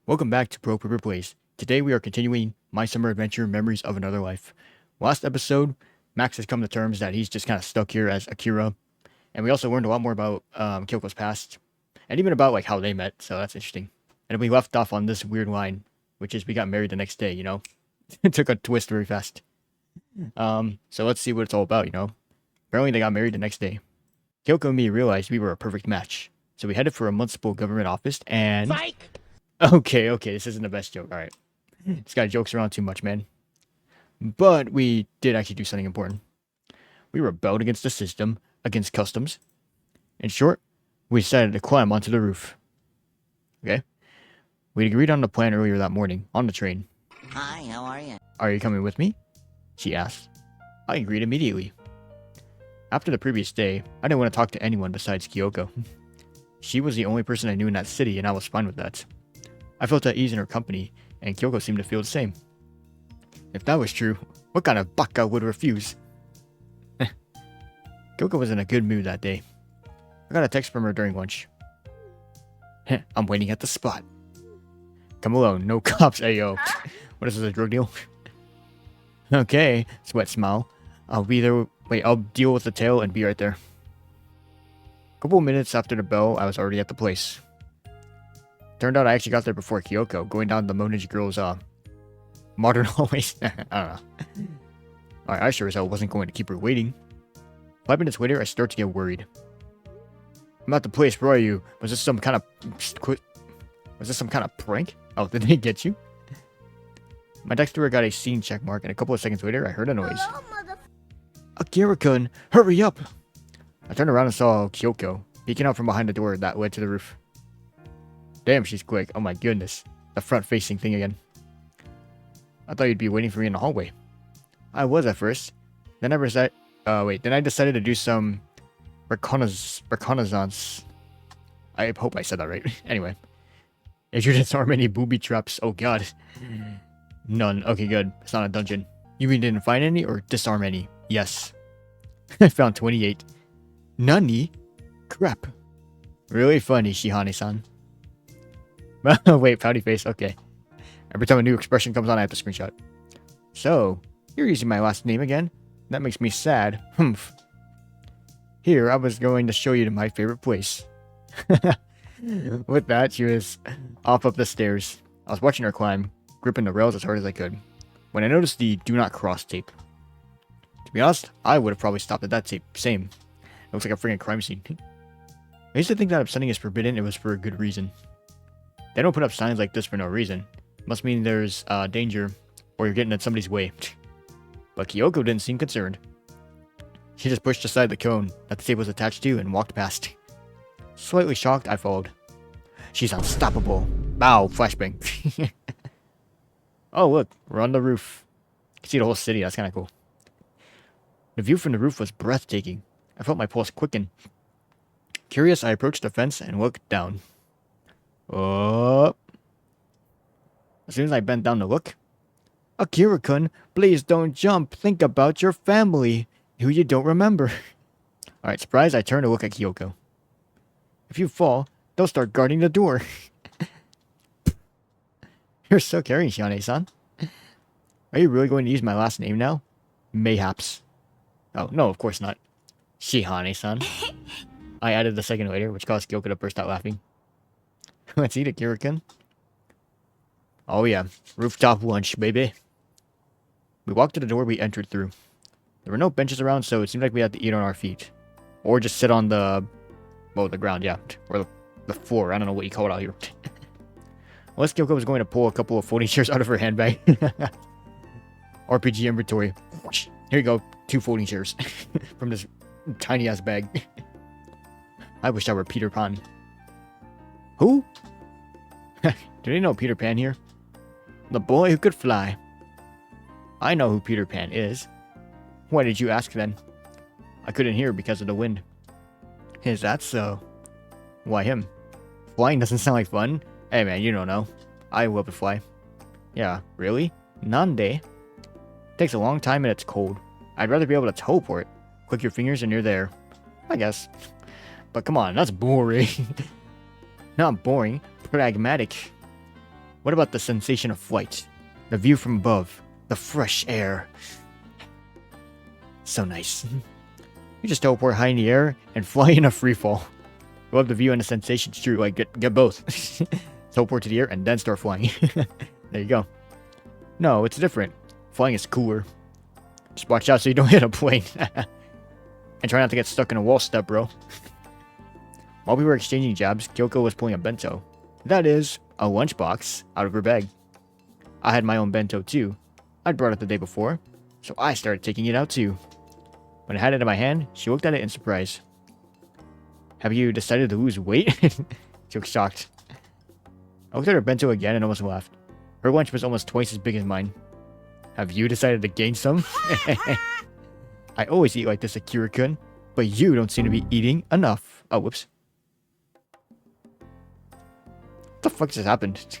Welcome back to Pro Paper Plays. Today we are continuing my summer adventure, Memories of Another Life. Last episode, Max has come to terms that he's just kind of stuck here as Akira, and we also learned a lot more about Kyoko's past, and even about like how they met. So that's interesting. And we left off on this weird line, which is we got married the next day. It took a twist very fast. So let's see what it's all about. Apparently they got married the next day. Kyoko and me realized we were a perfect match, so we headed for a municipal government office and. Psych! Okay, this isn't the best joke. Alright. This guy jokes around too much, man. But we did actually do something important. We rebelled against the system, against customs. In short, we decided to climb onto the roof. Okay? We agreed on the plan earlier that morning, on the train. Hi, how are you? Are you coming with me? She asked. I agreed immediately. After the previous day, I didn't want to talk to anyone besides Kyoko. She was the only person I knew in that city, and I was fine with that. I felt at ease in her company, and Kyoko seemed to feel the same. If that was true, what kind of baka would refuse? Kyoko was in a good mood that day. I got a text from her during lunch. I'm waiting at the spot. Come alone, no cops, ayo. What is this, a drug deal? Okay, sweat smile. I'll be there. Wait, I'll deal with the tail and be right there. A couple minutes after the bell, I was already at the place. Turned out I actually got there before Kyoko, going down the Monage girl's, modern hallways. I don't know. Alright, I sure as hell wasn't going to keep her waiting. 5 minutes later, I start to get worried. I'm at the place, where are you? Was this some kind of prank? Oh, did they get you? My text to her got a scene check mark, and a couple of seconds later, I heard a noise. Akira-kun, hurry up! I turned around and saw Kyoko, peeking out from behind the door that led to the roof. Damn, she's quick. Oh my goodness. The front-facing thing again. I thought you'd be waiting for me in the hallway. I was at first. Then I decided to do some reconnaissance. I hope I said that right. Anyway. If you disarm any booby traps, oh god. None. Okay, good. It's not a dungeon. You mean didn't find any or disarm any? Yes. I found 28. Nani? Crap. Really funny, Shihane-san. Wait, pouty face, okay. Every time a new expression comes on, I have to screenshot. So, you're using my last name again? That makes me sad. Humph. Here, I was going to show you my favorite place. With that, she was off up the stairs. I was watching her climb, gripping the rails as hard as I could, when I noticed the do not cross tape. To be honest, I would have probably stopped at that tape. Same. It looks like a freaking crime scene. I used to think that upsetting is forbidden. It was for a good reason. They don't put up signs like this for no reason. Must mean there's danger, or you're getting in somebody's way. But Kyoko didn't seem concerned. She just pushed aside the cone that the tape was attached to and walked past. Slightly shocked, I followed. She's unstoppable. Bow, flashbang. Oh look, we're on the roof. You can see the whole city, that's kinda cool. The view from the roof was breathtaking. I felt my pulse quicken. Curious, I approached the fence and looked down. Oh. As soon as I bent down to look. Akira-kun, please don't jump. Think about your family, who you don't remember. Alright, surprised, I turned to look at Kyoko. If you fall, they'll start guarding the door. You're so caring, Shihane-san. Are you really going to use my last name now? Mayhaps. Oh, no, of course not. Shihane-san. I added the second later, which caused Kyoko to burst out laughing. Let's eat it, Akira-kun. Oh yeah, rooftop lunch, baby. We walked to the door we entered through. There were no benches around, so it seemed like we had to eat on our feet. Or just sit on the ground, yeah. Or the floor, I don't know what you call it out here. Unless Kyoko was going to pull a couple of folding chairs out of her handbag. RPG inventory. Here you go, 2 folding chairs. From this tiny-ass bag. I wish I were Peter Pan. Who? Do they know Peter Pan here? The boy who could fly. I know who Peter Pan is. Why did you ask then? I couldn't hear because of the wind. Is that so? Why him? Flying doesn't sound like fun. Hey man, you don't know. I love to fly. Yeah, really? Nande? Takes a long time and it's cold. I'd rather be able to teleport. Click your fingers and you're there. I guess. But come on, that's boring. Not boring, pragmatic. What about the sensation of flight? The view from above, the fresh air. So nice. You just teleport high in the air and fly in a free fall. Love the view and the sensations too. Like get both. Teleport to the air and then start flying. There you go. No, it's different. Flying is cooler. Just watch out so you don't hit a plane. And try not to get stuck in a wall step, bro. While we were exchanging jabs, Kyoko was pulling a bento. That is, a lunchbox out of her bag. I had my own bento too. I'd brought it the day before, so I started taking it out too. When I had it in my hand, she looked at it in surprise. Have you decided to lose weight? She looked shocked. I looked at her bento again and almost laughed. Her lunch was almost twice as big as mine. Have you decided to gain some? I always eat like this, Akira-kun, but you don't seem to be eating enough. Oh, whoops. What the fuck just happened?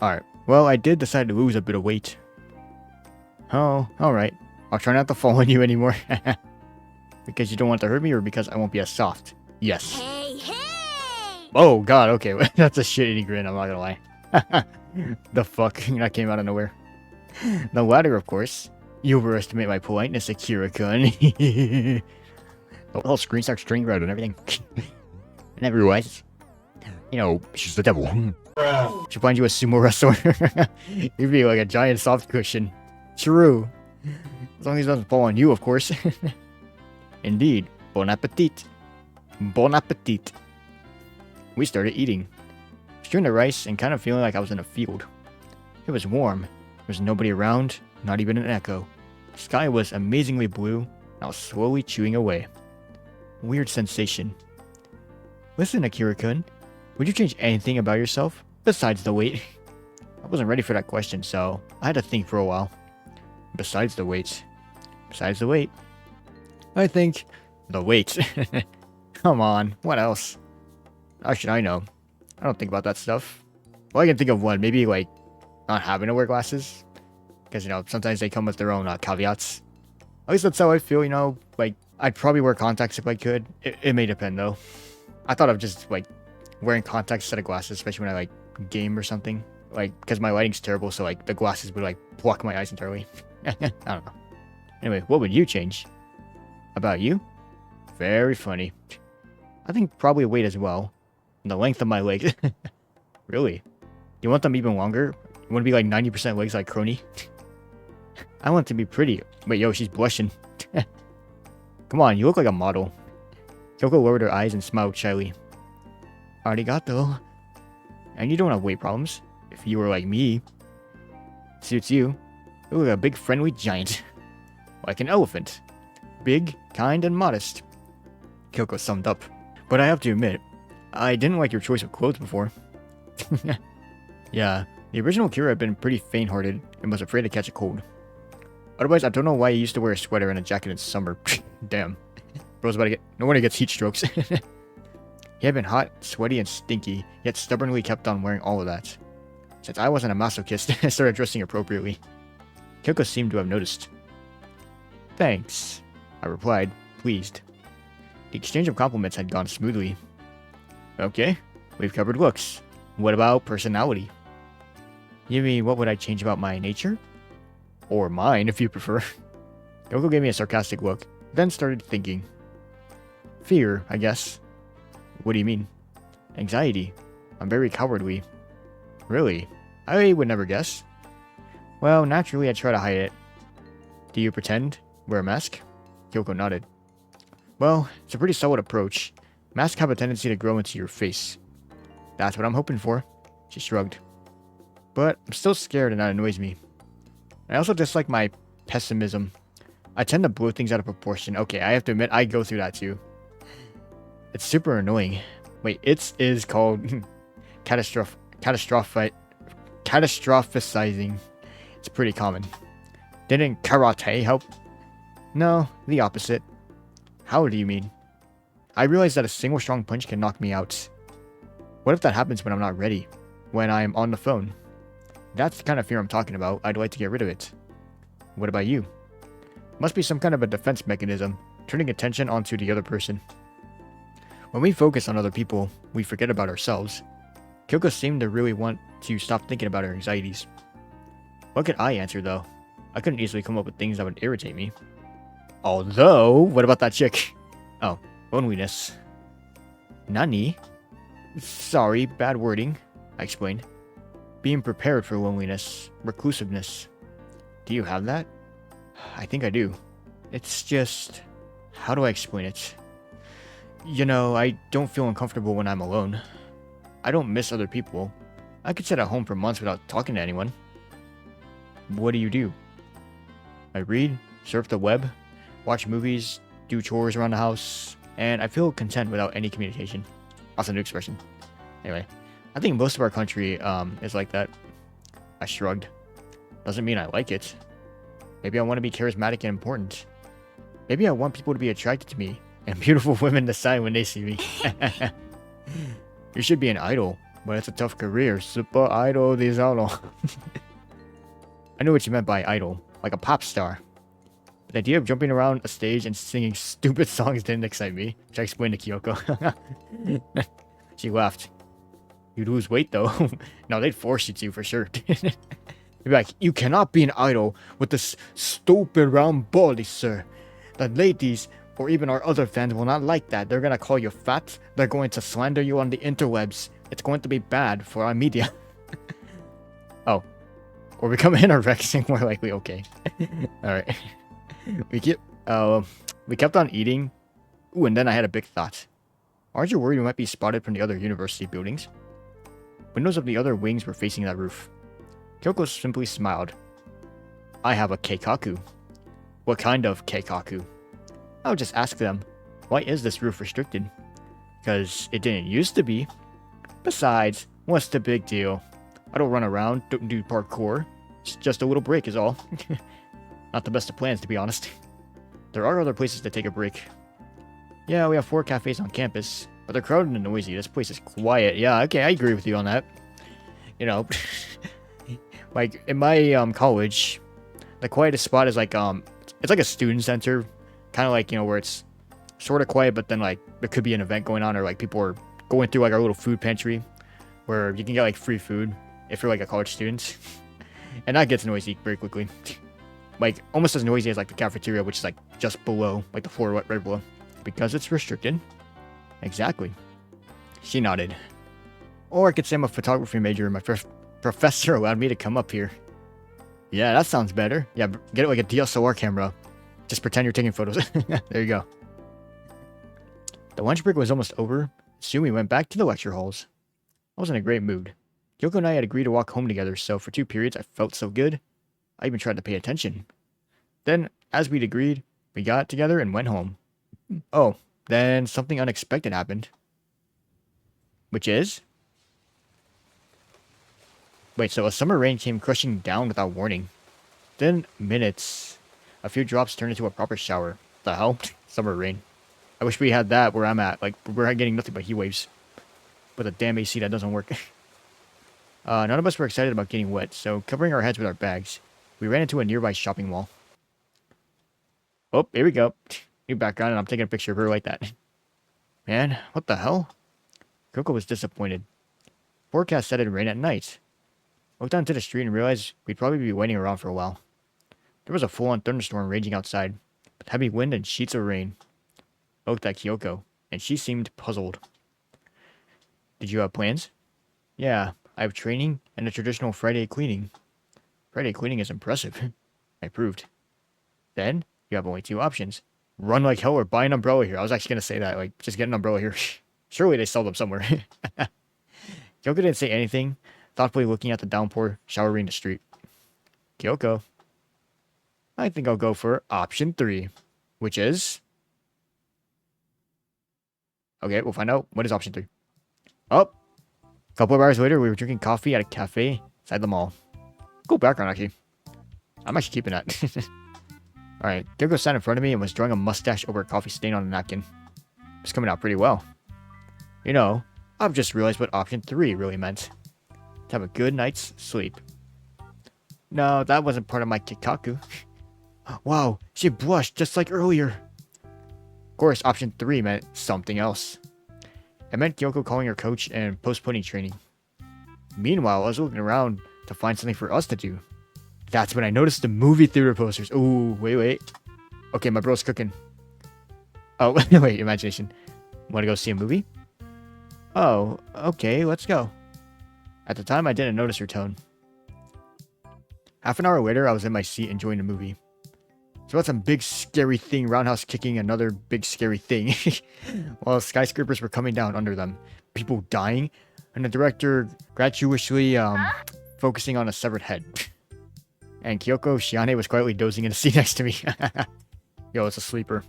Alright, well, I did decide to lose a bit of weight. Oh, alright. I'll try not to fall on you anymore. Because you don't want to hurt me or because I won't be as soft? Yes. Hey, hey! Oh, God, okay. That's a shitty grin, I'm not gonna lie. The fuck? That came out of nowhere. The latter, of course. You overestimate my politeness, Akira-kun. The whole screen starts turning red and everything. And everyone's, you know, she's the devil. She'll find you a sumo wrestler. You'd be like a giant soft cushion. True. As long as it doesn't fall on you, of course. Indeed. Bon appetit. Bon appetit. We started eating. Chewing the rice and kind of feeling like I was in a field. It was warm. There was nobody around, not even an echo. The sky was amazingly blue, and I was slowly chewing away. Weird sensation. Listen, Akira-kun, would you change anything about yourself besides the weight? I wasn't ready for that question, so I had to think for a while. Besides the weight. Besides the weight. I think the weight. Come on, what else? How should I know? I don't think about that stuff. Well, I can think of one. Maybe, like, not having to wear glasses. Because, you know, sometimes they come with their own caveats. At least that's how I feel, you know. Like, I'd probably wear contacts if I could. It may depend, though. I thought of just, like, wearing contacts instead of glasses, especially when I, like, game or something. Like, because my lighting's terrible, so, like, the glasses would, like, block my eyes entirely. I don't know. Anyway, what would you change? About you? Very funny. I think probably weight as well. And the length of my legs. Really? You want them even longer? You want to be like 90% legs like Crony? I want to be pretty. Wait, yo, she's blushing. Come on, you look like a model. Kyoko lowered her eyes and smiled shyly. Arigato. And you don't have weight problems. If you were like me. Suits you. You look like a big friendly giant. Like an elephant. Big, kind, and modest. Kyoko summed up. But I have to admit, I didn't like your choice of clothes before. Yeah, the original Kira had been pretty faint-hearted and was afraid to catch a cold. Otherwise, I don't know why he used to wear a sweater and a jacket in summer. Damn. Bro's about to get... No wonder he gets heat strokes. He had been hot, sweaty, and stinky, yet stubbornly kept on wearing all of that. Since I wasn't a masochist, I started dressing appropriately. Kyoko seemed to have noticed. Thanks, I replied, pleased. The exchange of compliments had gone smoothly. Okay, we've covered looks. What about personality? You mean, what would I change about my nature? Or mine, if you prefer. Kyoko gave me a sarcastic look, then started thinking. Fear, I guess. What do you mean? Anxiety. I'm very cowardly. Really? I would never guess. Well, naturally I try to hide it. Do you pretend? Wear a mask? Kyoko nodded. Well, it's a pretty solid approach. Masks have a tendency to grow into your face. That's what I'm hoping for. She shrugged. But I'm still scared and that annoys me. I also dislike my pessimism. I tend to blow things out of proportion. Okay, I have to admit, I go through that too. It's super annoying. Wait, it is called catastrophizing. It's pretty common. Didn't karate help? No, the opposite. How do you mean? I realize that a single strong punch can knock me out. What if that happens when I'm not ready? When I'm on the phone? That's the kind of fear I'm talking about. I'd like to get rid of it. What about you? Must be some kind of a defense mechanism, turning attention onto the other person. When we focus on other people, we forget about ourselves. Kyoko seemed to really want to stop thinking about her anxieties. What could I answer, though? I couldn't easily come up with things that would irritate me. Although, what about that chick? Oh, loneliness. Nani? Sorry, bad wording, I explained. Being prepared for loneliness, reclusiveness. Do you have that? I think I do. It's just... How do I explain it? You know, I don't feel uncomfortable when I'm alone. I don't miss other people. I could sit at home for months without talking to anyone. What do? I read, surf the web, watch movies, do chores around the house, and I feel content without any communication. That's a new expression. Anyway, I think most of our country is like that. I shrugged. Doesn't mean I like it. Maybe I want to be charismatic and important. Maybe I want people to be attracted to me, and beautiful women to sigh when they see me. You should be an idol, but it's a tough career. Super idol de Zalo. I knew what you meant by idol, like a pop star. But the idea of jumping around a stage and singing stupid songs didn't excite me, which I explained to Kyoko. She laughed. You'd lose weight though. No, they'd force you to for sure. They'd be like, you cannot be an idol with this stupid round body, sir. The ladies, or even our other fans, will not like that. They're gonna call you fat. They're going to slander you on the interwebs. It's going to be bad for our media. Oh. Or become anorexic, more likely. Okay. Alright. We kept on eating. Ooh, and then I had a big thought. Aren't you worried we might be spotted from the other university buildings? Windows of the other wings were facing that roof. Kyoko simply smiled. I have a keikaku. What kind of keikaku? I'll just ask them, why is this roof restricted? Because it didn't used to be. Besides, what's the big deal? I don't run around, don't do parkour. It's just a little break is all. Not the best of plans, to be honest. There are other places to take a break. Yeah, we have 4 cafes on campus, but they're crowded and noisy. This place is quiet. Yeah, okay, I agree with you on that. You know, like in my college, the quietest spot is like it's like a student center, kind of like, you know, where it's sort of quiet, but then like there could be an event going on, or like people are going through like our little food pantry, where you can get like free food if you're like a college student, and that gets noisy very quickly. Like almost as noisy as like the cafeteria, which is like just below, like the floor right below, because it's restricted. Exactly. She nodded. Or I could say I'm a photography major and my first professor allowed me to come up here. Yeah, that sounds better. Yeah, get it like a DSLR camera. Just pretend you're taking photos. There you go. The lunch break was almost over. Soon we went back to the lecture halls. I was in a great mood. Kyoko and I had agreed to walk home together, so for 2 periods I felt so good. I even tried to pay attention. Then, as we'd agreed, we got together and went home. Oh, then something unexpected happened. Which is? Wait, so a summer rain came crushing down without warning. Then, minutes. A few drops turned into a proper shower. The hell? Summer rain. I wish we had that where I'm at. Like, we're getting nothing but heat waves. With a damn AC that doesn't work. None of us were excited about getting wet, so covering our heads with our bags, we ran into a nearby shopping mall. Oh, here we go. New background, and I'm taking a picture of her like that. Man, what the hell? Kyoko was disappointed. Forecast said it'd rain at night. I looked onto the street and realized we'd probably be waiting around for a while. There was a full-on thunderstorm raging outside, with heavy wind and sheets of rain. I looked at Kyoko, and she seemed puzzled. Did you have plans? Yeah, I have training and a traditional Friday cleaning. Friday cleaning is impressive. I proved. Then, you have only 2 options. Run like hell or buy an umbrella here. I was actually going to say that, like, just get an umbrella here. Surely they sell them somewhere. Kyoko didn't say anything, thoughtfully looking at the downpour showering the street. Kyoko. I think I'll go for option 3, which is... Okay, we'll find out. What is option 3? Oh! A couple of hours later, we were drinking coffee at a cafe inside the mall. Cool background, actually. I'm actually keeping that. Alright, Kyoko sat in front of me and was drawing a mustache over a coffee stain on a napkin. It's coming out pretty well. You know, I've just realized what option 3 really meant. To have a good night's sleep. No, that wasn't part of my kikaku. Wow, she blushed just like earlier. Of course, option 3 meant something else. It meant Kyoko calling her coach and postponing training. Meanwhile, I was looking around to find something for us to do. That's when I noticed the movie theater posters. Ooh, wait. Okay, my bro's cooking. Oh, wait, imagination. Want to go see a movie? Oh, okay, let's go. At the time, I didn't notice her tone. Half an hour later, I was in my seat enjoying the movie. So that's some big scary thing, roundhouse kicking another big scary thing. While skyscrapers were coming down under them, people dying, and the director gratuitously focusing on a severed head. And Kyoko Shiane was quietly dozing in the seat next to me. Yo, it's a sleeper.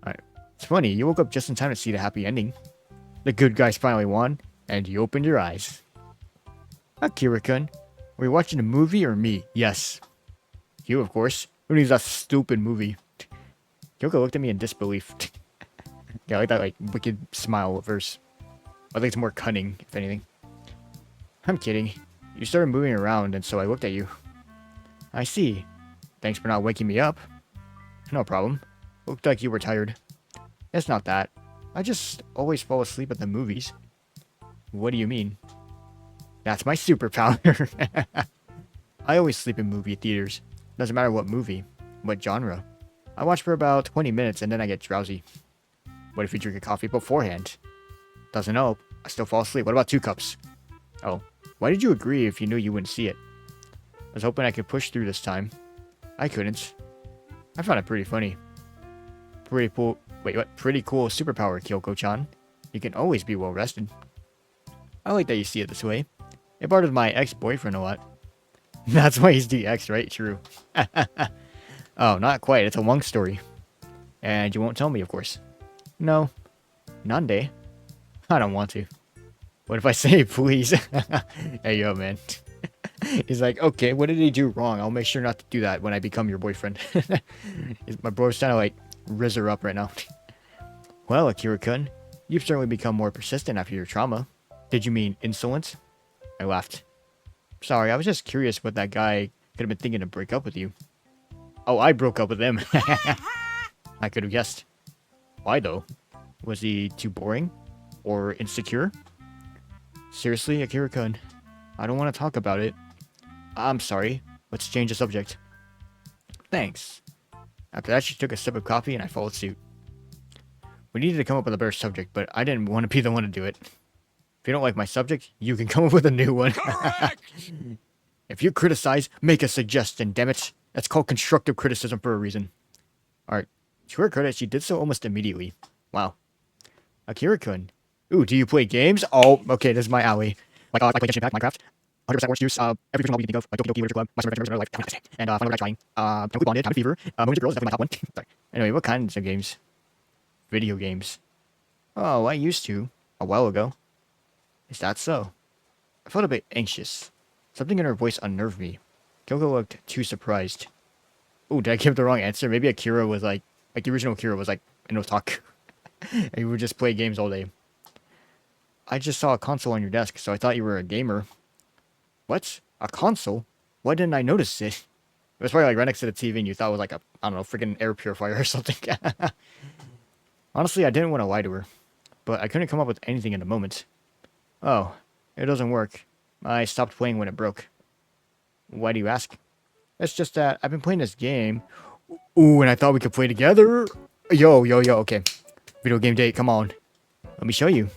Alright. It's funny, you woke up just in time to see the happy ending. The good guys finally won, and you opened your eyes. Akira-kun, were you watching a movie or me? Yes. You, of course. Who needs that stupid movie? Kyoko looked at me in disbelief. Yeah, I like that wicked smile at first. I think it's more cunning, if anything. I'm kidding. You started moving around, and so I looked at you. I see. Thanks for not waking me up. No problem. Looked like you were tired. It's not that. I just always fall asleep at the movies. What do you mean? That's my superpower. I always sleep in movie theaters. Doesn't matter what movie, what genre. I watch for about 20 minutes and then I get drowsy. What if you drink a coffee beforehand? Doesn't help. I still fall asleep. What about 2 cups? Oh, why did you agree if you knew you wouldn't see it? I was hoping I could push through this time. I couldn't. I found it pretty funny. Pretty cool. Wait, what? Pretty cool superpower, Kyoko-chan. You can always be well rested. I like that you see it this way. It bothered my ex-boyfriend a lot. That's why he's the ex, right? True. Oh, not quite. It's a long story. And you won't tell me, of course. No. Nande. I don't want to. What if I say please? Hey, yo, man. He's like, okay, what did he do wrong? I'll make sure not to do that when I become your boyfriend. My bro's trying to, rizz her up right now. Well, Akira-kun, you've certainly become more persistent after your trauma. Did you mean insolent? I laughed. Sorry, I was just curious what that guy could have been thinking to break up with you. Oh, I broke up with him. I could have guessed. Why, though? Was he too boring? Or insecure? Seriously, Akira-kun, I don't want to talk about it. I'm sorry. Let's change the subject. Thanks. After that, she took a sip of coffee and I followed suit. We needed to come up with a better subject, but I didn't want to be the one to do it. If you don't like my subject, you can come up with a new one. If you criticize, make a suggestion, damn it. That's called constructive criticism for a reason. Alright, to her credit, she did so almost immediately. Wow. Akira-kun. Ooh, do you play games? Oh, okay, this is my alley. Like PlayStation Impact, Minecraft, 100% orange juice, every fictional novel you can think of, like Doki Doki Literature Club, My Summer Adventures in Another Life, and Final Fantasy Flying, Chemically Bonded, Time of Fever, Moons of Girls is definitely my top one. Sorry. Anyway, what kinds of games? Video games. Oh, I used to, a while ago. Is that so? I felt a bit anxious. Something in her voice unnerved me. Kyoko looked too surprised. Ooh, did I give the wrong answer? Maybe Akira was like the original Akira was like, no talk. And you would just play games all day. I just saw a console on your desk, so I thought you were a gamer. What? A console? Why didn't I notice it? It was probably like right next to the TV and you thought it was like a, I don't know, freaking air purifier or something. Honestly, I didn't want to lie to her, but I couldn't come up with anything in the moment. Oh, it doesn't work. I stopped playing when it broke. Why do you ask? It's just that I've been playing this game. Ooh, and I thought we could play together. Yo, okay. Video game date, come on. Let me show you.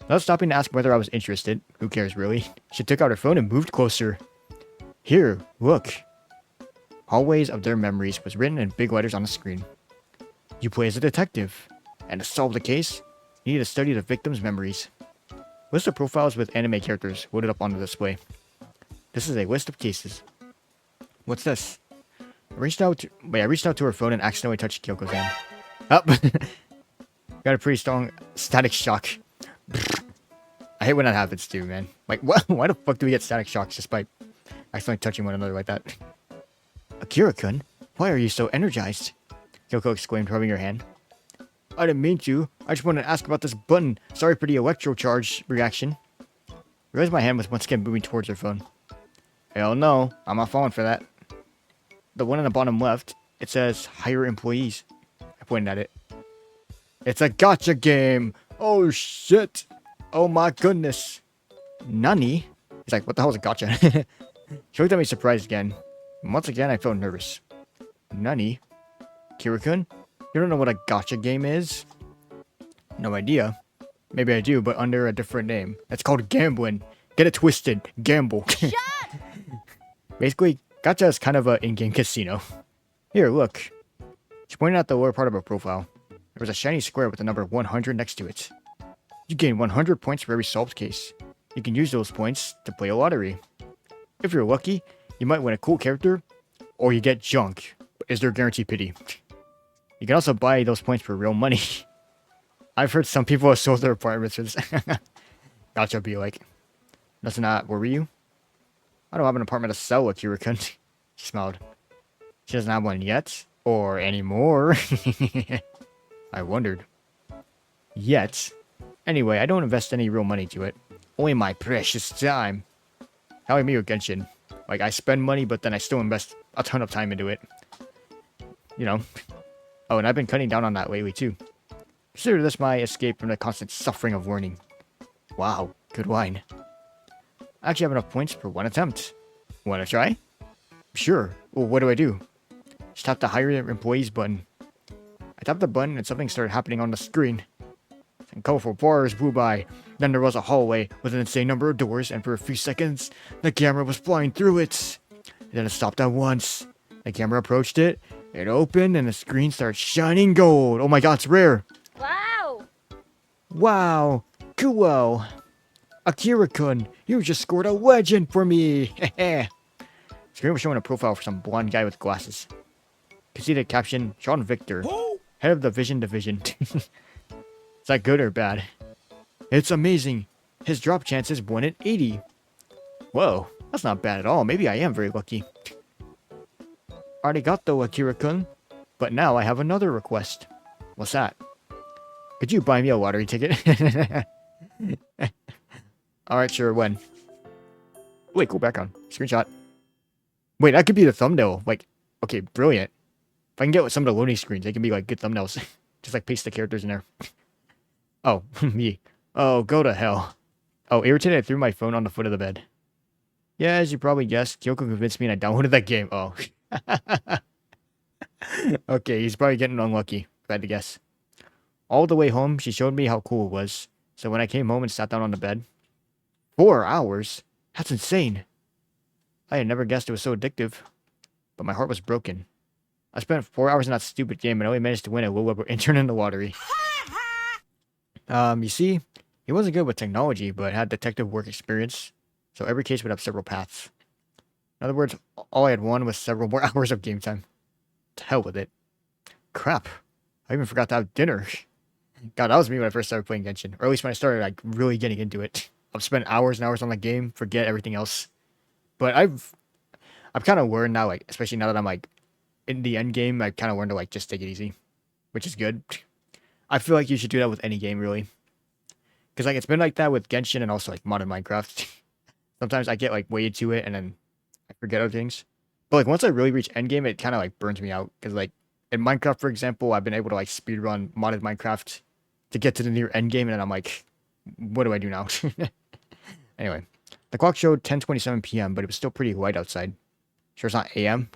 Without stopping to ask whether I was interested, who cares really, she took out her phone and moved closer. Here, look. Hallways of Their Memories was written in big letters on the screen. You play as a detective, and to solve the case, you need to study the victim's memories. List of profiles with anime characters loaded up on the display. This is a list of cases. What's this? I reached out to her phone and accidentally touched Kyoko's hand. Up. Got a pretty strong static shock. I hate when that happens too, man. Like, what? Why the fuck do we get static shocks just by accidentally touching one another like that? Akira-kun, why are you so energized? Kyoko exclaimed, rubbing her hand. I didn't mean to. I just wanted to ask about this button. Sorry for the electrocharge reaction. I realized my hand was once again moving towards her phone. Hell no, I'm not falling for that. The one on the bottom left, it says hire employees. I pointed at it. It's a gacha game! Oh shit! Oh my goodness! Nani? He's like, what the hell is a gacha? She looked at me surprised again. Once again, I felt nervous. Nani? Akira-kun? You don't know what a gacha game is? No idea. Maybe I do, but under a different name. It's called gambling. Get it twisted. Gamble. Basically, gacha is kind of an in-game casino. Here, look. She pointed out the lower part of her profile. There was a shiny square with the number 100 next to it. You gain 100 points for every solved case. You can use those points to play a lottery. If you're lucky, you might win a cool character, or you get junk. But is there guaranteed pity? You can also buy those points for real money. I've heard some people have sold their apartments for this. Gotcha be like, doesn't that worry you? I don't have an apartment to sell, Akira-kun. She smiled. She doesn't have one yet, or anymore. I wondered. Yet. Anyway, I don't invest any real money to it. Only my precious time. How I mean with Genshin. Like, I spend money, but then I still invest a ton of time into it. You know. Oh, and I've been cutting down on that lately, too. Consider this my escape from the constant suffering of learning. Wow, good wine. I actually have enough points for one attempt. Wanna try? Sure. Well, what do I do? Just tap the hire employees button. I tapped the button and something started happening on the screen. And colorful bars blew by. Then there was a hallway with an insane number of doors, and for a few seconds, the camera was flying through it. Then it stopped at once. The camera approached it, it opened, and the screen started shining gold. Oh my god, it's rare. Wow! Wow, cool. Akira-kun, you just scored a legend for me. Screen was showing a profile for some blonde guy with glasses. You could see the caption, Sean Victor, head of the Vision Division. Is that good or bad? It's amazing. His drop chance is 1 in 80. Whoa, that's not bad at all. Maybe I am very lucky. Arigato, Akira-kun. But now I have another request. What's that? Could you buy me a lottery ticket? Alright, sure, when? Wait, go back on. Screenshot. Wait, that could be the thumbnail. Like, okay, brilliant. If I can get with some of the loading screens, they can be like good thumbnails. Just like paste the characters in there. Oh, me. Oh, go to hell. Oh, irritated, I threw my phone on the foot of the bed. Yeah, as you probably guessed, Kyoko convinced me and I downloaded that game. Oh. Okay, he's probably getting unlucky. If I had to guess. All the way home, she showed me how cool it was. So when I came home and sat down on the bed, 4 hours? That's insane. I had never guessed it was so addictive. But my heart was broken. I spent 4 hours in that stupid game and only managed to win a low-level intern in the lottery. You see, he wasn't good with technology, but had detective work experience. So every case would have several paths. In other words, all I had won was several more hours of game time. To hell with it. Crap. I even forgot to have dinner. God, that was me when I first started playing Genshin. Or at least when I started like really getting into it. I've spent hours and hours on the game, forget everything else. But I've kind of learned now, like, especially now that I'm like in the end game, I've kind of learned to like just take it easy. Which is good. I feel like you should do that with any game, really. Because like it's been like that with Genshin and also like modern Minecraft. Sometimes I get like way into it and then I forget other things. But like once I really reach endgame, it kind of like burns me out. Because like in Minecraft, for example, I've been able to like speedrun modded Minecraft to get to the near endgame, and then I'm like, what do I do now? Anyway, the clock showed 10:27 p.m., but it was still pretty light outside. Sure it's not a.m.?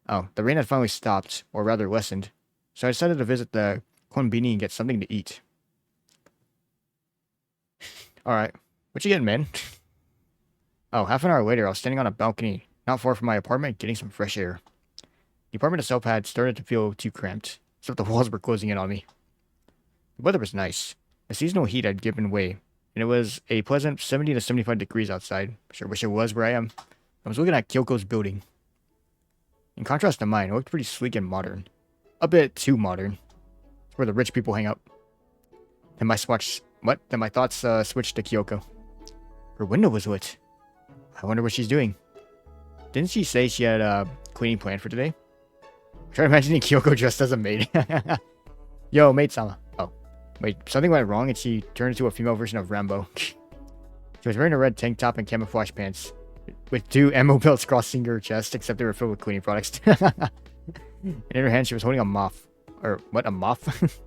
Oh, the rain had finally stopped, or rather lessened. So I decided to visit the konbini and get something to eat. Alright, what you getting, man? Oh, half an hour later, I was standing on a balcony, not far from my apartment, getting some fresh air. The apartment itself had started to feel too cramped, so the walls were closing in on me. The weather was nice. The seasonal heat had given way, and it was a pleasant 70 to 75 degrees outside. Sure wish it was where I am. I was looking at Kyoko's building. In contrast to mine, it looked pretty sleek and modern. A bit too modern. It's where the rich people hang out. Then my thoughts switched to Kyoko. Her window was lit. I wonder what she's doing. Didn't she say she had a cleaning plan for today? I'm trying to imagine Kyoko dressed as a maid. Yo, maid-sama. Oh, wait, something went wrong and she turned into a female version of Rambo. She was wearing a red tank top and camouflage pants, with 2 ammo belts crossing her chest, except they were filled with cleaning products. And in her hand, she was holding a moth. Or, what, a moth?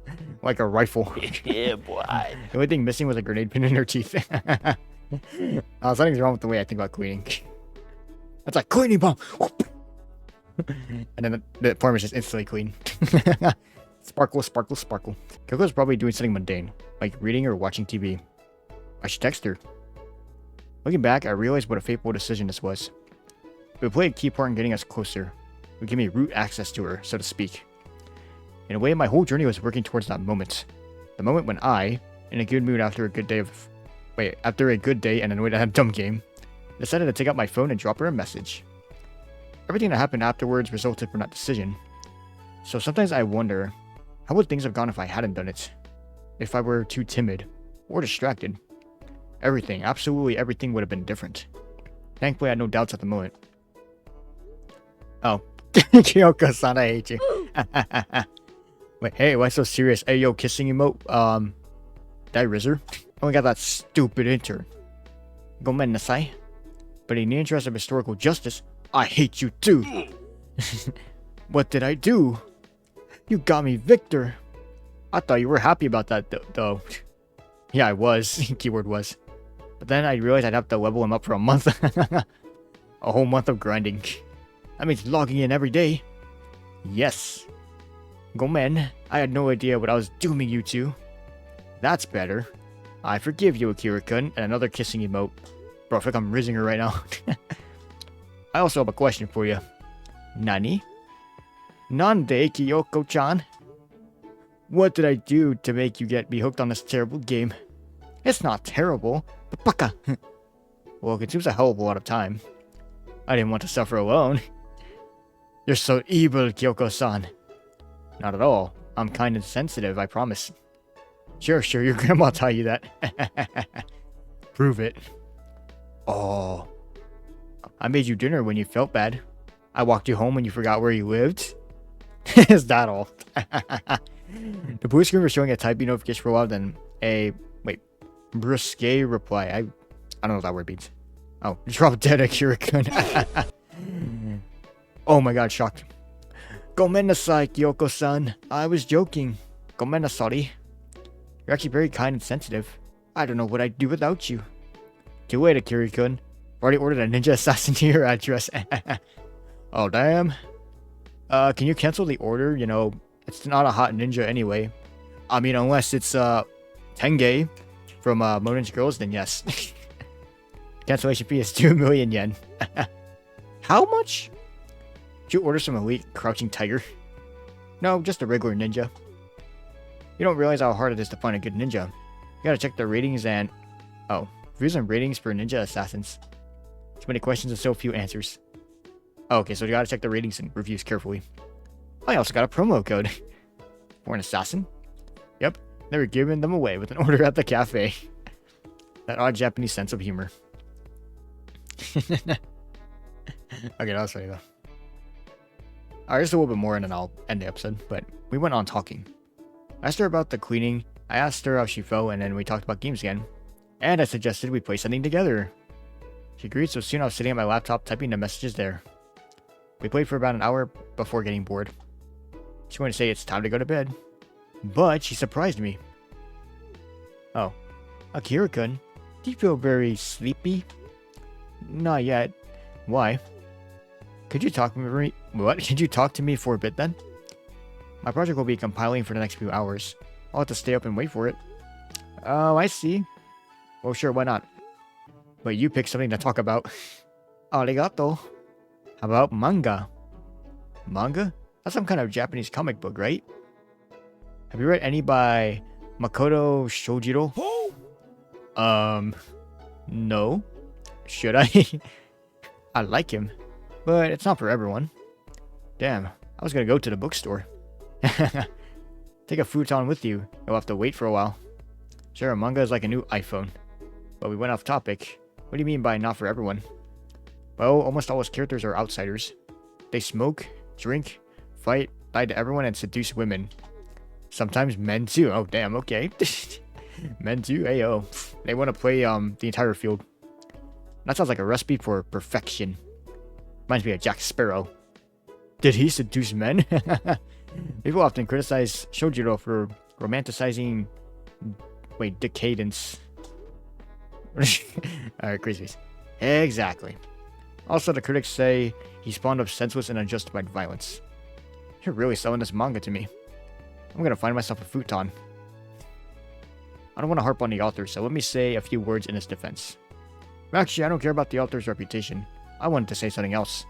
Like a rifle. Yeah, boy. The only thing missing was a grenade pin in her teeth. Something's wrong with the way I think about cleaning. That's like cleaning bomb. And then the form is just instantly clean. Sparkle, sparkle, sparkle. Kyoko's probably doing something mundane, like reading or watching TV. I should text her. Looking back, I realized what a fateful decision this was. It would play a key part in getting us closer. It would give me root access to her, so to speak. In a way, my whole journey was working towards that moment. The moment when I, in a good mood after a good day and annoyed at a dumb game, decided to take out my phone and drop her a message. Everything that happened afterwards resulted from that decision. So sometimes I wonder, how would things have gone if I hadn't done it? If I were too timid or distracted? Everything, absolutely everything would have been different. Thankfully, I had no doubts at the moment. Oh. Kyoko-san, I hate you. Wait, hey, why so serious? Hey, yo, kissing emote. Did I riz her? Oh, I got that stupid intern. Gomen nasai. But in the interest of historical justice, I hate you too. What did I do? You got me Victor. I thought you were happy about that though. Yeah, I was. Keyword was. But then I realized I'd have to level him up for a month. A whole month of grinding. That means logging in every day. Yes. Gomen, I had no idea what I was dooming you to. That's better. I forgive you, Akira-kun, and another kissing emote. Bro, I feel like I'm rizzing her right now. I also have a question for you. Nani? Nande, Kyoko-chan? What did I do to make you get me hooked on this terrible game? It's not terrible, but baka. Well, it consumes a hell of a lot of time. I didn't want to suffer alone. You're so evil, Kyoko-san. Not at all. I'm kind and sensitive, I promise. Sure, your grandma taught you that. Prove it. Oh. I made you dinner when you felt bad. I walked you home when you forgot where you lived. Is that all? The blue screen was showing a typing notification for a while, then a brusque reply. I don't know what that word means. Oh, drop dead Akira-kun. Oh my god, shocked. Gomen nasai, Kyoko-san. I was joking. Gomen nasai. You're actually very kind and sensitive. I don't know what I'd do without you. Too late, Akira-kun. Already ordered a ninja assassin to your address. Oh, damn. Can you cancel the order? You know, it's not a hot ninja anyway. I mean, unless it's, Tengge from, Monin's Girls, then yes. Cancellation fee is 2 million yen. How much? Did you order some elite crouching tiger? No, just a regular ninja. You don't realize how hard it is to find a good ninja. You gotta check the ratings and... Oh, reviews and ratings for ninja assassins. Too many questions and so few answers. Oh, okay, so you gotta check the ratings and reviews carefully. I also got a promo code. For an assassin? Yep, they were giving them away with an order at the cafe. That odd Japanese sense of humor. Okay, that was funny though. Alright, just a little bit more and then I'll end the episode. But we went on talking. I asked her about the cleaning, I asked her how she felt, and then we talked about games again. And I suggested we play something together. She agreed, so soon I was sitting at my laptop typing the messages there. We played for about an hour before getting bored. She wanted to say it's time to go to bed. But she surprised me. Oh. Akira-kun, do you feel very sleepy? Not yet. Why? Could you talk to me? What? Could you talk to me for a bit then? My project will be compiling for the next few hours. I'll have to stay up and wait for it. Oh, I see. Well, sure, why not? But you pick something to talk about. Arigato. How about manga? Manga? That's some kind of Japanese comic book, right? Have you read any by Makoto Shojiro? No. Should I? I like him, but it's not for everyone. Damn, I was gonna go to the bookstore. Take a futon with you. You'll have to wait for a while. Sure, manga is like a new iPhone. But we went off topic. What do you mean by not for everyone? Well, almost all his characters are outsiders. They smoke, drink, fight, lie to everyone, and seduce women. Sometimes men too. Oh, damn, okay. Men too? Ayo. They want to play the entire field. That sounds like a recipe for perfection. Reminds me of Jack Sparrow. Did he seduce men? People often criticize Shojiro for romanticizing... decadence. Alright, crazy face. Exactly. Also, the critics say he spawned of senseless and unjustified violence. You're really selling this manga to me. I'm gonna find myself a futon. I don't want to harp on the author, so let me say a few words in his defense. Actually, I don't care about the author's reputation. I wanted to say something else.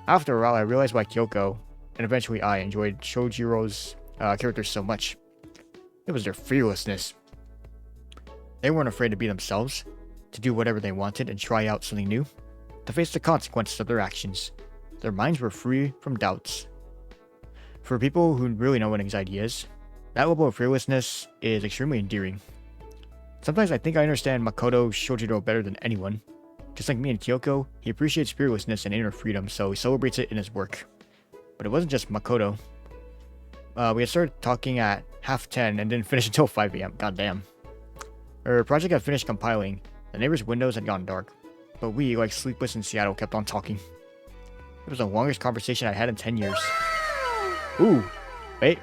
After a while, I realized why Kyoko, and eventually I, enjoyed Shojiro's characters so much. It was their fearlessness. They weren't afraid to be themselves, to do whatever they wanted and try out something new, to face the consequences of their actions. Their minds were free from doubts. For people who really know what anxiety is, that level of fearlessness is extremely endearing. Sometimes I think I understand Makoto Shojiro better than anyone. Just like me and Kyoko, he appreciates fearlessness and inner freedom, so he celebrates it in his work. But it wasn't just Makoto. We had started talking at 10:30 and didn't finish until 5 AM. Goddamn. Our project had finished compiling. The neighbor's windows had gone dark. But we, like Sleepless in Seattle, kept on talking. It was the longest conversation I had in 10 years. Ooh. Wait.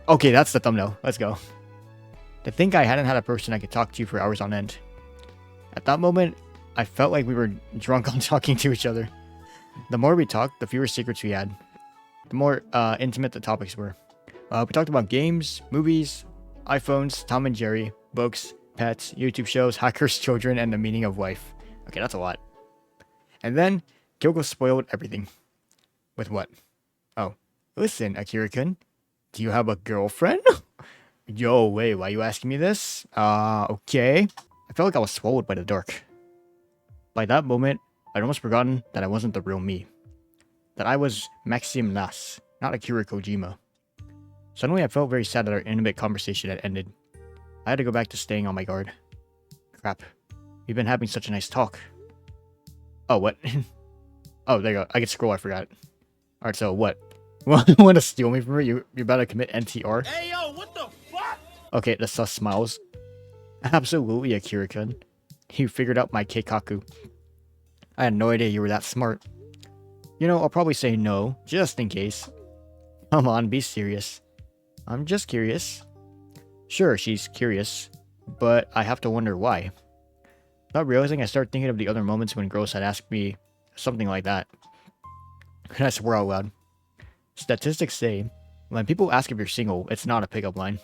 Okay, that's the thumbnail. Let's go. To think I hadn't had a person I could talk to for hours on end. At that moment, I felt like we were drunk on talking to each other. The more we talked, the fewer secrets we had. The more intimate the topics were. We talked about games, movies, iPhones, Tom and Jerry, books, pets, YouTube shows, hackers, children, and the meaning of life. Okay, that's a lot. And then, Kyoko spoiled everything. With what? Oh, listen, Akira-kun. Do you have a girlfriend? Yo, wait, why are you asking me this? Okay. I felt like I was swallowed by the dark. By that moment, I'd almost forgotten that I wasn't the real me. That I was Maxim Nas, not Akira Kojima. Suddenly, I felt very sad that our intimate conversation had ended. I had to go back to staying on my guard. Crap. We've been having such a nice talk. Oh, what? Oh, there you go. I could scroll, I forgot. Alright, so what? You want to steal me from her? You're about to commit NTR? Hey, yo, what the fuck? Okay, the sus smiles. Absolutely, Akira-kun. You figured out my keikaku. I had no idea you were that smart. You know, I'll probably say no, just in case. Come on, be serious. I'm just curious. Sure, she's curious, but I have to wonder why. Not realizing, I started thinking of the other moments when girls had asked me something like that. And I swore out loud. Statistics say, when people ask if you're single, it's not a pickup line.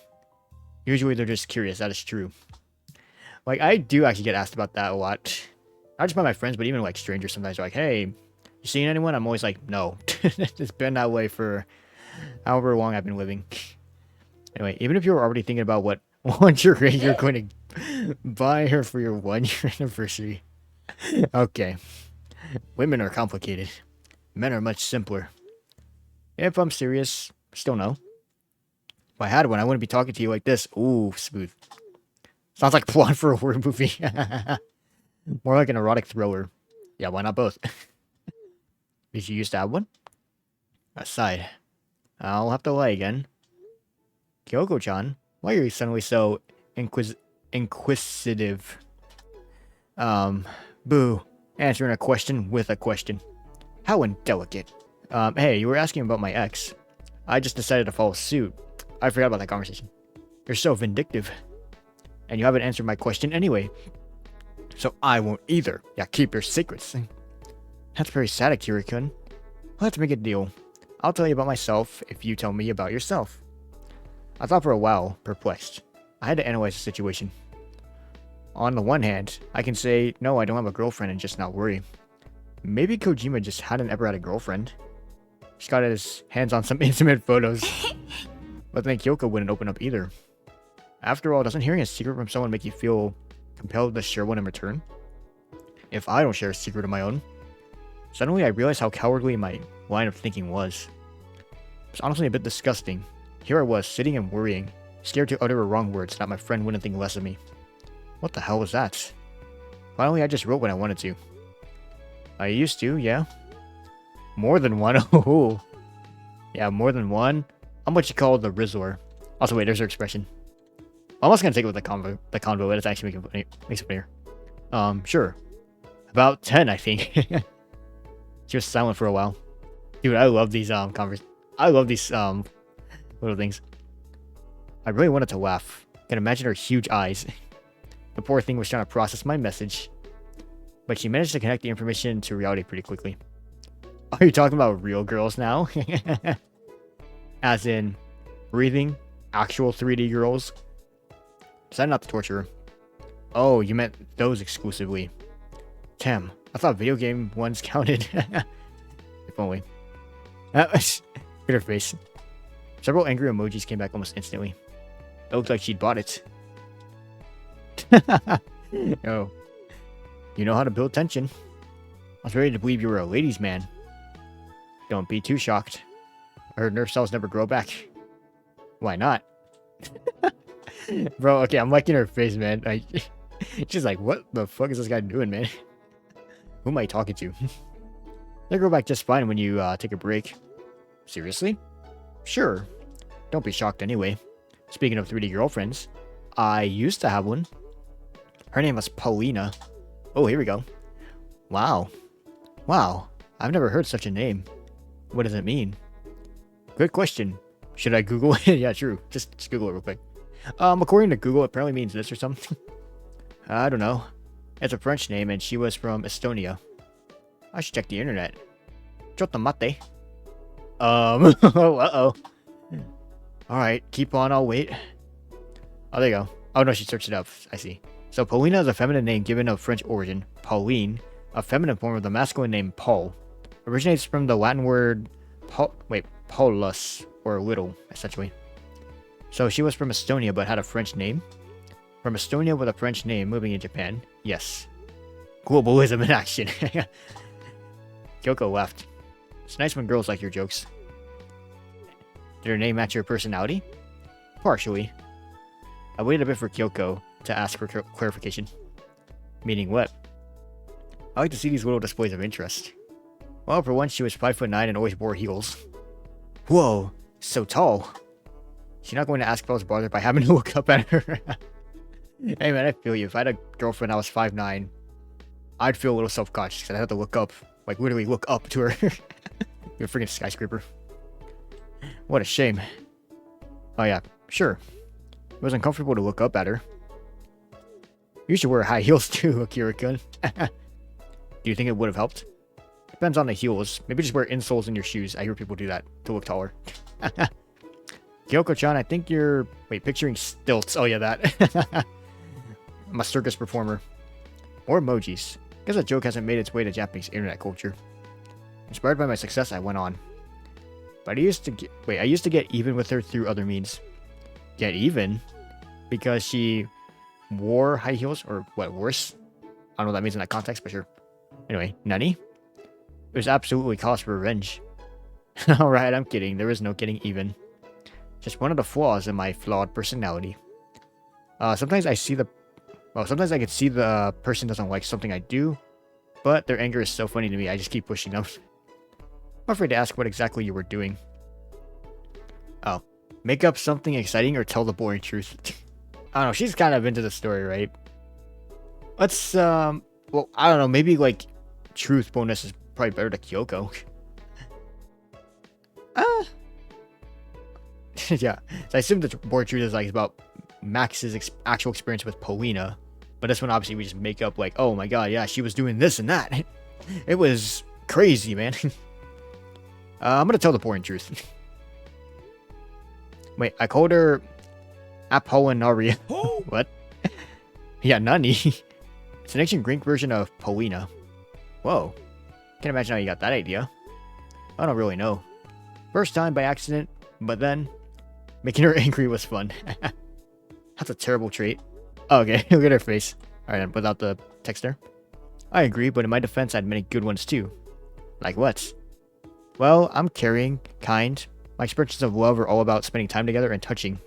Usually they're just curious, that is true. Like, I do actually get asked about that a lot. Not just by my friends, but even like strangers sometimes are like, hey, you seen anyone? I'm always like, no. It's been that way for however long I've been living. Anyway, even if you're already thinking about what lingerie you're going to buy her for your 1-year anniversary. Okay. Women are complicated. Men are much simpler. If I'm serious, still no. If I had one, I wouldn't be talking to you like this. Ooh, smooth. Sounds like plot for a horror movie. More like an erotic thriller. Yeah, why not both? Did you used to have one? Aside. I'll have to lie again. Kyoko-chan, why are you suddenly so inquisitive? Boo. Answering a question with a question. How indelicate. Hey, you were asking about my ex. I just decided to follow suit. I forgot about that conversation. You're so vindictive. And you haven't answered my question anyway. So I won't either. Yeah, keep your secrets. That's very sad, Akira-kun. Let's make a deal. I'll tell you about myself if you tell me about yourself. I thought for a while, perplexed. I had to analyze the situation. On the one hand, I can say, no, I don't have a girlfriend and just not worry. Maybe Kojima just hadn't ever had a girlfriend. Just got his hands on some intimate photos. But then Kyoko wouldn't open up either. After all, doesn't hearing a secret from someone make you feel compelled to share one in return? If I don't share a secret of my own? Suddenly I realized how cowardly my line of thinking was. It was honestly a bit disgusting. Here I was, sitting and worrying, scared to utter the wrong words so that my friend wouldn't think less of me. What the hell was that? Finally, I just wrote when I wanted to. I used to, yeah. More than one? Oh. Yeah, more than one. I'm what you call the Rizzler. Also, wait, there's her expression. I'm also gonna take it with the convo, but it's actually makes it funnier. Sure. About 10, I think. She was silent for a while. Dude, I love these I love these little things. I really wanted to laugh. I can imagine her huge eyes. The poor thing was trying to process my message, but she managed to connect the information to reality pretty quickly. Are you talking about real girls now? As in, breathing, actual 3D girls? Decided not to torture her. Oh, you meant those exclusively. Damn, I thought video game ones counted. If only. Look at her face. Several angry emojis came back almost instantly. It looked like she'd bought it. Oh. You know how to build tension. I was ready to believe you were a ladies' man. Don't be too shocked. I heard nerve cells never grow back. Why not? Bro, okay, I'm liking her face, man. Like, she's like, what the fuck is this guy doing, man? Who am I talking to? They grow back just fine when you take a break. Seriously? Sure. Don't be shocked anyway. Speaking of 3D girlfriends, I used to have one. Her name was Polina. Oh, here we go. Wow. Wow. I've never heard such a name. What does it mean? Good question. Should I Google it? Yeah, true. Just Google it real quick. According to Google, it apparently means this or something. I don't know. It's a French name, and she was from Estonia. I should check the internet. Chotto mate. Uh-oh. Alright, keep on, I'll wait. Oh, there you go. Oh, no, she searched it up. I see. So, Polina is a feminine name given of French origin. Pauline, a feminine form of the masculine name Paul, originates from the Latin word Paulus, or little, essentially. So, she was from Estonia, but had a French name. From Estonia with a French name, moving in Japan. Yes. Globalism in action. Kyoko laughed. It's nice when girls like your jokes. Did her name match your personality? Partially. I waited a bit for Kyoko to ask for clarification. Meaning what? I like to see these little displays of interest. Well, for once, she was 5'9" and always wore heels. Whoa, so tall. She's not going to ask if I was bothered by having to look up at her. Hey man, I feel you. If I had a girlfriend that was 5'9", I'd feel a little self-conscious because I'd have to look up. Like, literally look up to her. You're a freaking skyscraper. What a shame. Oh yeah, sure. It was uncomfortable to look up at her. You should wear high heels too, Akira-kun. Do you think it would have helped? Depends on the heels. Maybe just wear insoles in your shoes. I hear people do that to look taller. Kyoko-chan, I think you're... Wait, picturing stilts. Oh yeah, that. I'm a circus performer. More emojis. Guess that joke hasn't made its way to Japanese internet culture. Inspired by my success, I went on. But I used to get even with her through other means. Get even? Because she wore high heels, or what, worse? I don't know what that means in that context, but sure. Anyway, nani? It was absolutely cause for revenge. Alright, I'm kidding. There is no getting even. Just one of the flaws in my flawed personality. Sometimes I can see the person doesn't like something I do, but their anger is so funny to me, I just keep pushing them. I'm afraid to ask what exactly you were doing. Oh. Make up something exciting or tell the boring truth. I don't know, she's kind of into the story, right? Let's, well, I don't know, maybe, like, truth bonus is probably better to Kyoko. Yeah. So I assume the boring truth is, like, about Max's actual experience with Polina. But this one, obviously, we just make up, like, oh my god, yeah, she was doing this and that. It was crazy, man. I'm gonna tell the boring truth. Wait, I called her Apollinaria. What? Yeah, Nani. It's an ancient Greek version of Polina. Whoa. Can't imagine how you got that idea. I don't really know. First time by accident, but then making her angry was fun. That's a terrible trait. Oh, okay, look at her face. Alright, without the text there. I agree, but in my defense, I had many good ones too. Like what? Well, I'm caring, kind. My expressions of love are all about spending time together and touching.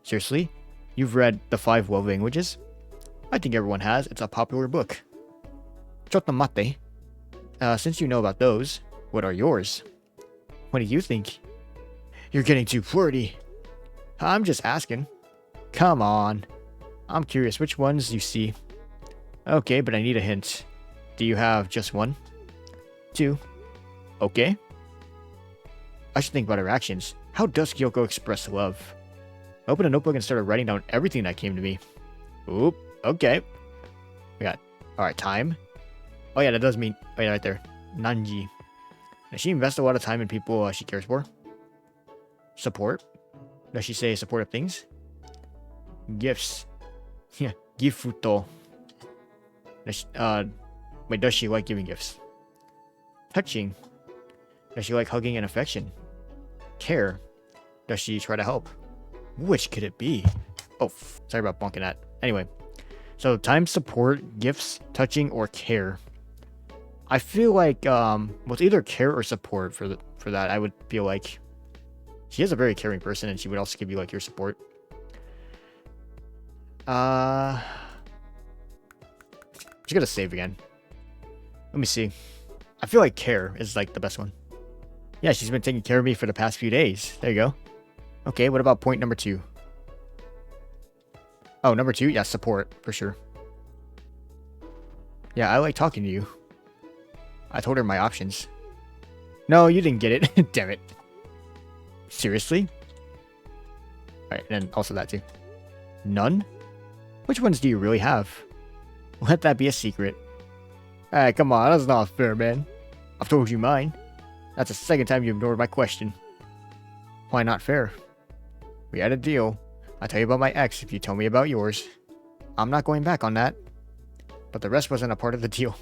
Seriously? You've read The 5 Love Languages? I think everyone has. It's a popular book. Chotto mate. Since you know about those, what are yours? What do you think? You're getting too flirty. I'm just asking. Come on. I'm curious which ones you see. Okay, but I need a hint. Do you have just one? 2. Okay. I should think about her actions. How does Kyoko express love? I opened a notebook and started writing down everything that came to me. Oop. Okay. We got, alright, time. Oh yeah, that does mean, oh yeah, right there. Nanji. Does she invest a lot of time in people she cares for? Support? Does she say supportive things? Gifts. Yeah, gifuto. Does she, wait, does she like giving gifts? Touching. Does she like hugging and affection? Care. Does she try to help? Which could it be? Oh, sorry about bonking that. Anyway, so time, support, gifts, touching, or care. I feel like with either care or support for that, I would feel like she is a very caring person, and she would also give you like your support. Just gotta save again. Let me see. I feel like care is like the best one. Yeah, she's been taking care of me for the past few days. There you go. Okay, what about point number 2? Oh, number 2? Yeah, support, for sure. Yeah, I like talking to you. I told her my options. No, you didn't get it. Damn it. Seriously? Alright, and then also that too. None? Which ones do you really have? Let that be a secret. Hey, come on, that's not fair, man. I've told you mine. That's the second time you ignored my question. Why not fair? We had a deal. I'll tell you about my ex if you tell me about yours. I'm not going back on that. But the rest wasn't a part of the deal.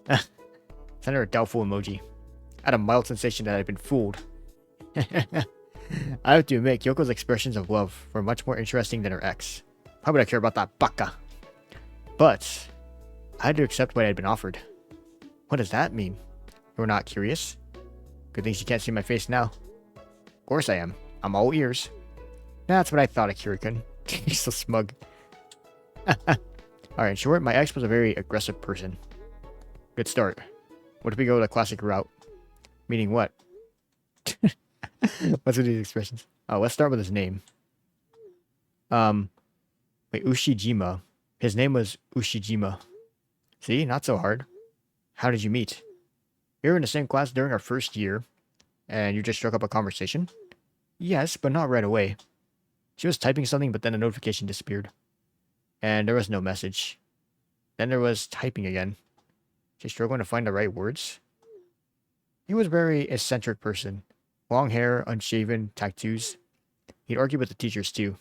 Send her a doubtful emoji. I had a mild sensation that I'd been fooled. I have to admit, Kyoko's expressions of love were much more interesting than her ex. Why would I care about that baka? But I had to accept what I had been offered. What does that mean? You're not curious? Good thing she can't see my face now. Of course I am. I'm all ears. That's what I thought, Akira-kun. He's so smug. Alright, in short, my ex was a very aggressive person. Good start. What if we go the classic route? Meaning what? What's with these expressions? Oh, let's start with his name. Wait, Ushijima. His name was Ushijima. See, not so hard. How did you meet? We were in the same class during our first year, and you just struck up a conversation? Yes, but not right away. She was typing something, but then the notification disappeared. And there was no message. Then there was typing again. She's struggling to find the right words. He was a very eccentric person. Long hair, unshaven, tattoos. He'd argue with the teachers too.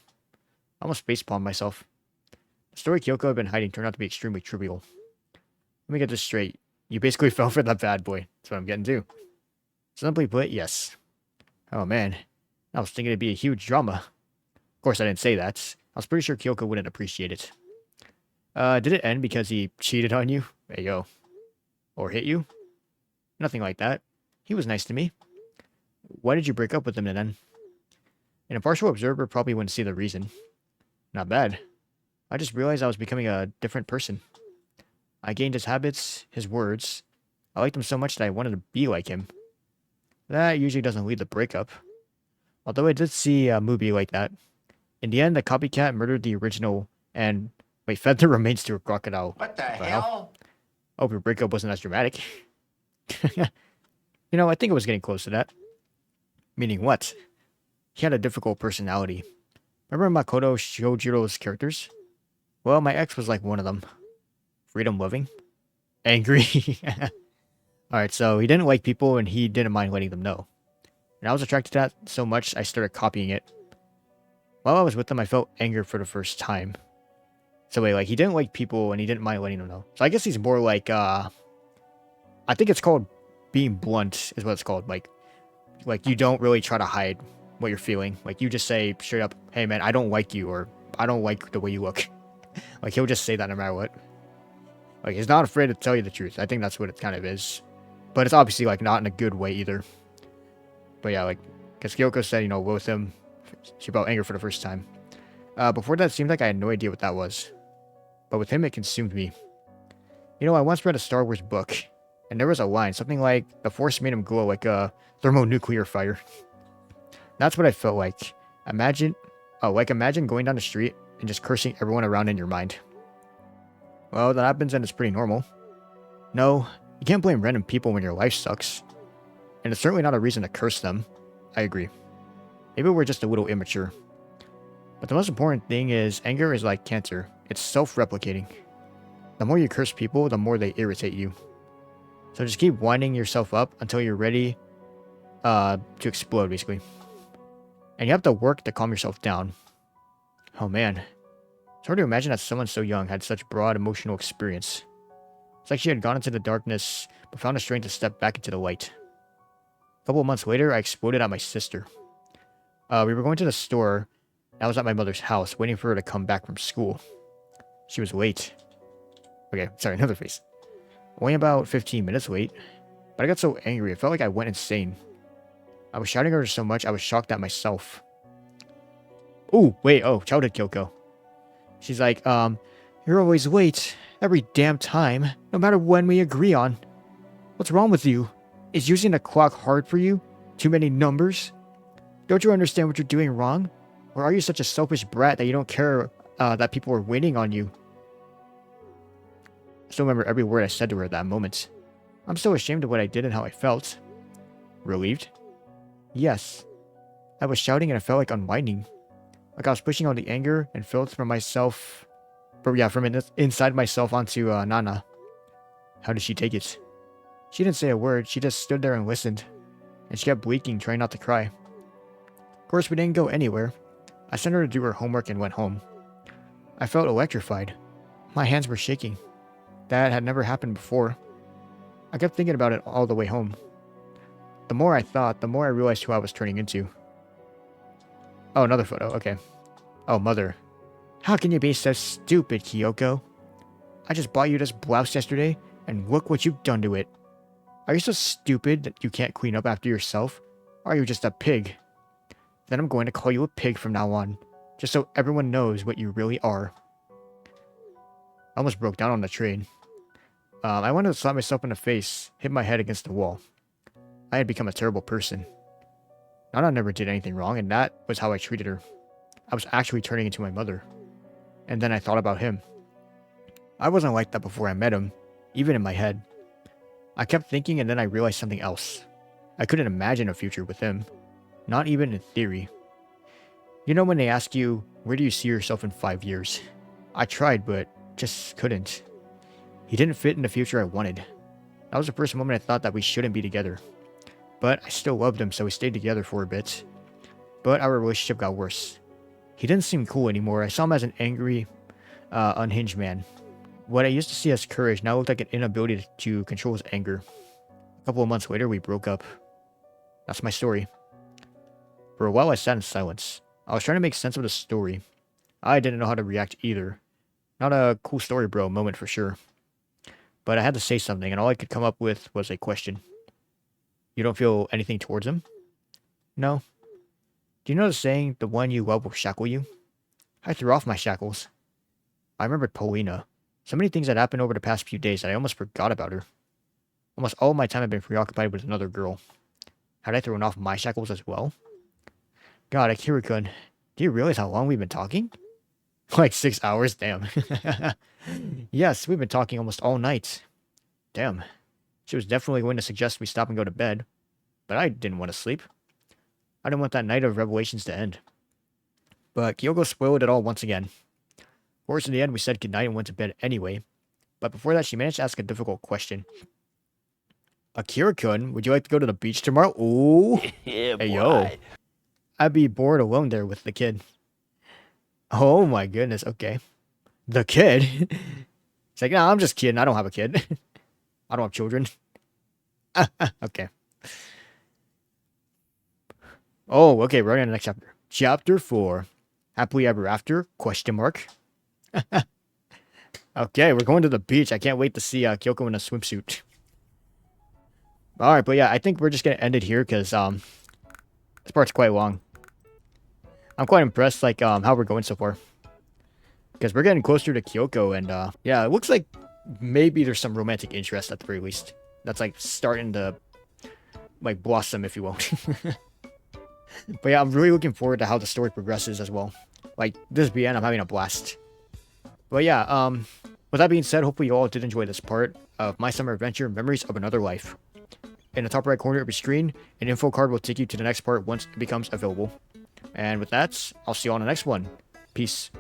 I almost facepalmed myself. The story Kyoko had been hiding turned out to be extremely trivial. Let me get this straight. You basically fell for that bad boy. That's what I'm getting to. Simply put, yes. Oh man. I was thinking it'd be a huge drama. Of course I didn't say that. I was pretty sure Kyoko wouldn't appreciate it. Did it end because he cheated on you? Hey yo. Or hit you? Nothing like that. He was nice to me. Why did you break up with him then? An impartial observer probably wouldn't see the reason. Not bad. I just realized I was becoming a different person. I gained his habits, his words. I liked him so much that I wanted to be like him. That usually doesn't lead to breakup. Although I did see a movie like that. In the end, the copycat murdered the original and, wait, fed the remains to a crocodile. What the hell? I hope your breakup wasn't as dramatic. You know, I think it was getting close to that. Meaning what? He had a difficult personality. Remember Makoto Shojiro's characters? Well, my ex was like one of them. Freedom-loving. Angry. Alright, so he didn't like people and he didn't mind letting them know. And I was attracted to that so much I started copying it. While I was with them, I felt anger for the first time. So wait, like, he didn't like people and he didn't mind letting them know. So I guess he's more like, I think it's called being blunt is what it's called. Like you don't really try to hide what you're feeling. Like, you just say straight up, hey man, I don't like you, or I don't like the way you look. Like, he'll just say that no matter what. Like, he's not afraid to tell you the truth. I think that's what it kind of is. But it's obviously, like, not in a good way either. But yeah, like, because Kyoko said, you know, with him, she felt anger for the first time. Before that, it seemed like I had no idea what that was. But with him, it consumed me. You know, I once read a Star Wars book, and there was a line, something like, the Force made him glow like a thermonuclear fire. That's what I felt like. Imagine going down the street and just cursing everyone around in your mind. Well, that happens and it's pretty normal. No, you can't blame random people when your life sucks. And it's certainly not a reason to curse them. I agree. Maybe we're just a little immature. But the most important thing is, anger is like cancer. It's self-replicating. The more you curse people, the more they irritate you. So just keep winding yourself up until you're ready to explode, basically. And you have to work to calm yourself down. Oh man. It's hard to imagine that someone so young had such broad emotional experience. It's like she had gone into the darkness, but found the strength to step back into the light. A couple of months later, I exploded at my sister. We were going to the store. I was at my mother's house, waiting for her to come back from school. She was late. Okay, sorry, another face. Only about 15 minutes late. But I got so angry, it felt like I went insane. I was shouting at her so much, I was shocked at myself. Ooh, wait, childhood Kyoko. She's like, you're always late. Every damn time. No matter when we agree on. What's wrong with you? Is using the clock hard for you? Too many numbers? Don't you understand what you're doing wrong? Or are you such a selfish brat that you don't care that people are waiting on you? I still remember every word I said to her at that moment. I'm so ashamed of what I did and how I felt. Relieved? Yes. I was shouting and I felt like unwinding. Like I was pushing all the anger and filth from myself. From inside myself onto Nana. How did she take it? She didn't say a word, she just stood there and listened. And she kept blinking, trying not to cry. Of course, we didn't go anywhere. I sent her to do her homework and went home. I felt electrified. My hands were shaking. That had never happened before. I kept thinking about it all the way home. The more I thought, the more I realized who I was turning into. Oh, another photo, okay. Oh, mother. How can you be so stupid, Kyoko? I just bought you this blouse yesterday, and look what you've done to it. Are you so stupid that you can't clean up after yourself? Or are you just a pig? Then I'm going to call you a pig from now on, just so everyone knows what you really are. I almost broke down on the train. I wanted to slap myself in the face, hit my head against the wall. I had become a terrible person. Nana never did anything wrong, and that was how I treated her. I was actually turning into my mother. And then I thought about him. I wasn't like that before I met him, even in my head. I kept thinking and then I realized something else. I couldn't imagine a future with him. Not even in theory. You know when they ask you, where do you see yourself in 5 years? I tried, but just couldn't. He didn't fit in the future I wanted. That was the first moment I thought that we shouldn't be together. But I still loved him, so we stayed together for a bit. But our relationship got worse. He didn't seem cool anymore. I saw him as an angry, unhinged man. What I used to see as courage now looked like an inability to control his anger. A couple of months later, we broke up. That's my story. For a while, I sat in silence. I was trying to make sense of the story. I didn't know how to react either. Not a cool story, bro, moment for sure. But I had to say something, and all I could come up with was a question. You don't feel anything towards him? No. Do you know the saying, the one you love will shackle you? I threw off my shackles. I remembered Polina. So many things had happened over the past few days that I almost forgot about her. Almost all of my time had been preoccupied with another girl. Had I thrown off my shackles as well? God, Akira-kun, do you realize how long we've been talking? Like 6 hours? Damn. Yes, we've been talking almost all night. Damn. She was definitely going to suggest we stop and go to bed. But I didn't want to sleep. I didn't want that night of revelations to end. But Kyoko spoiled it all once again. Of course, in the end, we said goodnight and went to bed anyway. But before that, she managed to ask a difficult question. Akira-kun, would you like to go to the beach tomorrow? Ooh. Yeah, Hey, boy. yo. I'd be bored alone there with the kid. Oh my goodness, okay. The kid? It's like, no, I'm just kidding. I don't have a kid. I don't have children. Okay. Oh, okay, we're on to the next chapter. Chapter 4. Happily ever after? Question mark. Okay, we're going to the beach. I can't wait to see Kyoko in a swimsuit. Alright, but yeah, I think we're just going to end it here because this part's quite long. I'm quite impressed like how we're going so far. Because we're getting closer to Kyoko and yeah, it looks like maybe there's some romantic interest at the very least. That's like starting to like blossom, if you will. But yeah, I'm really looking forward to how the story progresses as well. Like, this BN, I'm having a blast. But yeah, with that being said, hopefully you all did enjoy this part of my summer adventure, Memories of Another Life. In the top right corner of your screen, an info card will take you to the next part once it becomes available. And with that, I'll see you all on the next one. Peace.